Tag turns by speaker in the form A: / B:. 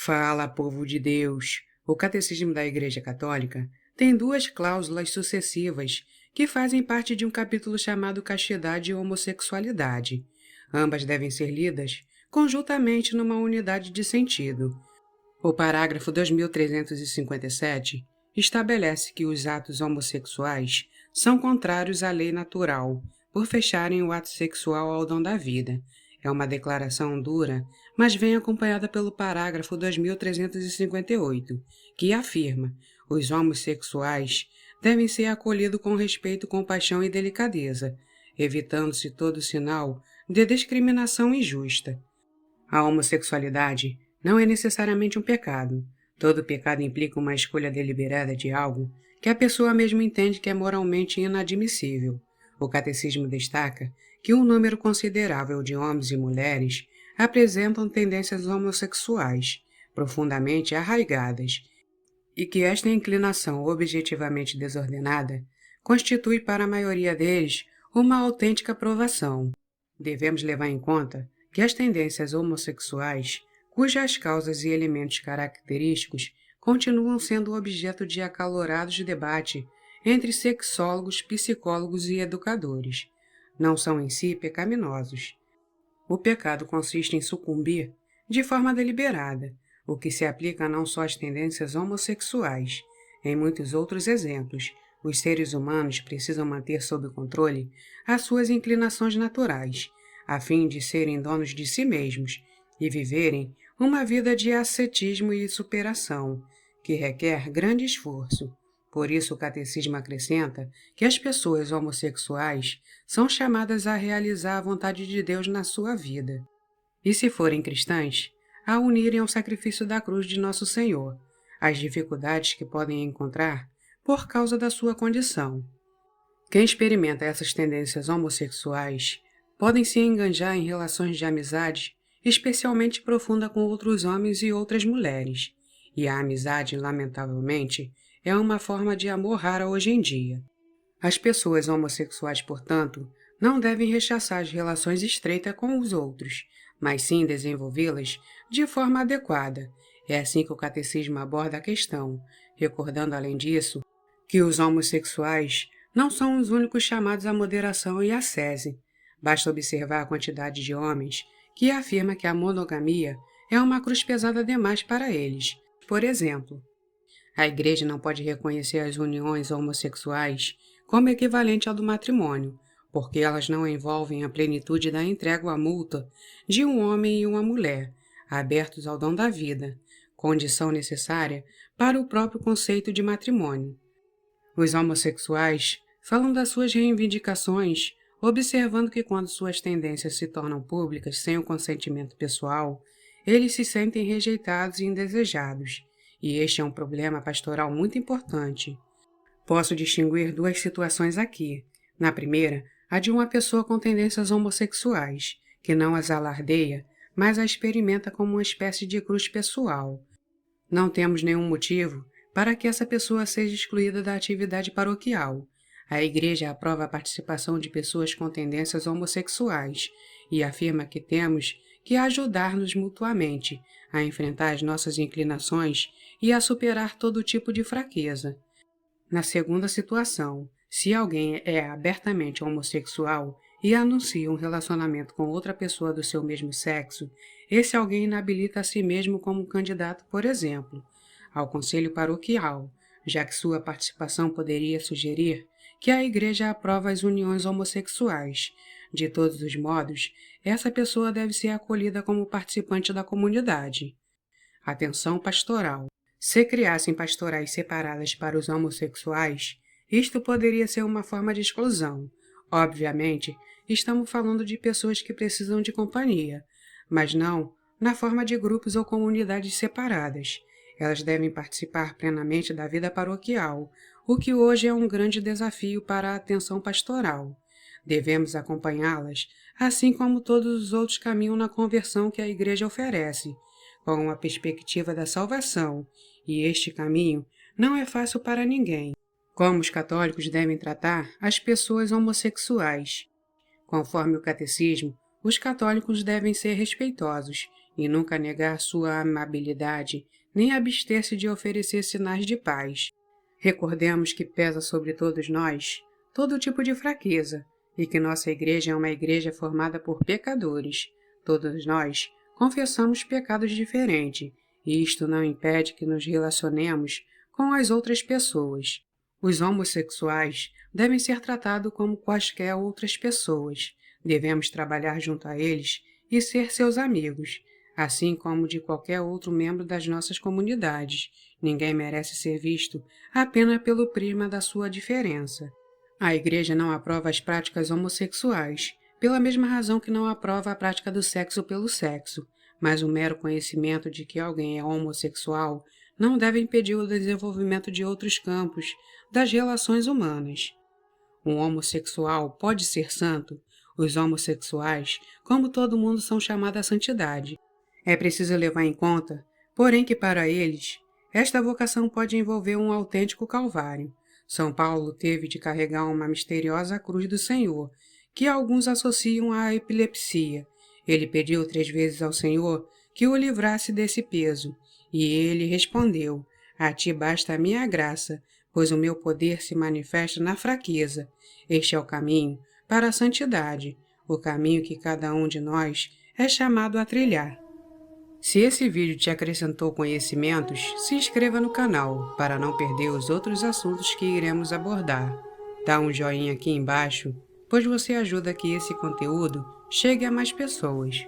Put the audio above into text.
A: Fala, povo de Deus! O Catecismo da Igreja Católica tem duas cláusulas sucessivas que fazem parte de um capítulo chamado Castidade e Homossexualidade. Ambas devem ser lidas conjuntamente numa unidade de sentido. O parágrafo 2357 estabelece que os atos homossexuais são contrários à lei natural, por fecharem o ato sexual ao dom da vida. É uma declaração dura, mas vem acompanhada pelo parágrafo 2358, que afirma: os homossexuais devem ser acolhidos com respeito, compaixão e delicadeza, evitando-se todo sinal de discriminação injusta. A homossexualidade não é necessariamente um pecado. Todo pecado implica uma escolha deliberada de algo que a pessoa mesmo entende que é moralmente inadmissível. O Catecismo destaca que um número considerável de homens e mulheres apresentam tendências homossexuais profundamente arraigadas e que esta inclinação objetivamente desordenada constitui para a maioria deles uma autêntica provação. Devemos levar em conta que as tendências homossexuais, cujas causas e elementos característicos continuam sendo objeto de acalorados debates entre sexólogos, psicólogos e educadores, não são em si pecaminosos. O pecado consiste em sucumbir de forma deliberada, o que se aplica não só às tendências homossexuais. Em muitos outros exemplos, os seres humanos precisam manter sob controle as suas inclinações naturais, a fim de serem donos de si mesmos e viverem uma vida de ascetismo e superação, que requer grande esforço. Por isso, o Catecismo acrescenta que as pessoas homossexuais são chamadas a realizar a vontade de Deus na sua vida, e, se forem cristãs, a unirem ao sacrifício da cruz de Nosso Senhor, as dificuldades que podem encontrar por causa da sua condição. Quem experimenta essas tendências homossexuais podem se enganjar em relações de amizade especialmente profunda com outros homens e outras mulheres, e a amizade, lamentavelmente, é uma forma de amor rara hoje em dia. As pessoas homossexuais, portanto, não devem rechaçar as relações estreitas com os outros, mas sim desenvolvê-las de forma adequada. É assim que o Catecismo aborda a questão, recordando, além disso, que os homossexuais não são os únicos chamados à moderação e ascese. Basta observar a quantidade de homens que afirma que a monogamia é uma cruz pesada demais para eles. Por exemplo, a Igreja não pode reconhecer as uniões homossexuais como equivalente ao do matrimônio, porque elas não envolvem a plenitude da entrega à multa de um homem e uma mulher, abertos ao dom da vida, condição necessária para o próprio conceito de matrimônio. Os homossexuais falam das suas reivindicações, observando que quando suas tendências se tornam públicas sem o consentimento pessoal, eles se sentem rejeitados e indesejados, e este é um problema pastoral muito importante. Posso distinguir duas situações aqui. Na primeira, a de uma pessoa com tendências homossexuais, que não as alardeia, mas a experimenta como uma espécie de cruz pessoal. Não temos nenhum motivo para que essa pessoa seja excluída da atividade paroquial. A Igreja aprova a participação de pessoas com tendências homossexuais e afirma que temos que ajudar-nos mutuamente a enfrentar as nossas inclinações e a superar todo tipo de fraqueza. Na segunda situação, se alguém é abertamente homossexual e anuncia um relacionamento com outra pessoa do seu mesmo sexo, esse alguém inabilita a si mesmo como candidato, por exemplo, ao conselho paroquial, já que sua participação poderia sugerir que a Igreja aprova as uniões homossexuais. De todos os modos, essa pessoa deve ser acolhida como participante da comunidade. Atenção pastoral. Se criassem pastorais separadas para os homossexuais, isto poderia ser uma forma de exclusão. Obviamente, estamos falando de pessoas que precisam de companhia, mas não na forma de grupos ou comunidades separadas. Elas devem participar plenamente da vida paroquial, o que hoje é um grande desafio para a atenção pastoral. Devemos acompanhá-las, assim como todos os outros caminham na conversão que a Igreja oferece, com a perspectiva da salvação, e este caminho não é fácil para ninguém. Como os católicos devem tratar as pessoas homossexuais? Conforme o Catecismo, os católicos devem ser respeitosos, e nunca negar sua amabilidade, nem abster-se de oferecer sinais de paz. Recordemos que pesa sobre todos nós todo tipo de fraqueza, e que nossa igreja é uma igreja formada por pecadores. Todos nós confessamos pecados diferentes, e isto não impede que nos relacionemos com as outras pessoas. Os homossexuais devem ser tratados como quaisquer outras pessoas. Devemos trabalhar junto a eles e ser seus amigos, assim como de qualquer outro membro das nossas comunidades. Ninguém merece ser visto apenas pelo prisma da sua diferença. A Igreja não aprova as práticas homossexuais, pela mesma razão que não aprova a prática do sexo pelo sexo, mas o mero conhecimento de que alguém é homossexual não deve impedir o desenvolvimento de outros campos das relações humanas. Um homossexual pode ser santo. Os homossexuais, como todo mundo, são chamados à santidade. É preciso levar em conta, porém, que para eles, esta vocação pode envolver um autêntico calvário. São Paulo teve de carregar uma misteriosa cruz do Senhor, que alguns associam à epilepsia. Ele pediu 3 vezes ao Senhor que o livrasse desse peso, e ele respondeu: A ti basta a minha graça, pois o meu poder se manifesta na fraqueza. Este é o caminho para a santidade, o caminho que cada um de nós é chamado a trilhar. Se esse vídeo te acrescentou conhecimentos, se inscreva no canal para não perder os outros assuntos que iremos abordar. Dá um joinha aqui embaixo, pois você ajuda que esse conteúdo chegue a mais pessoas.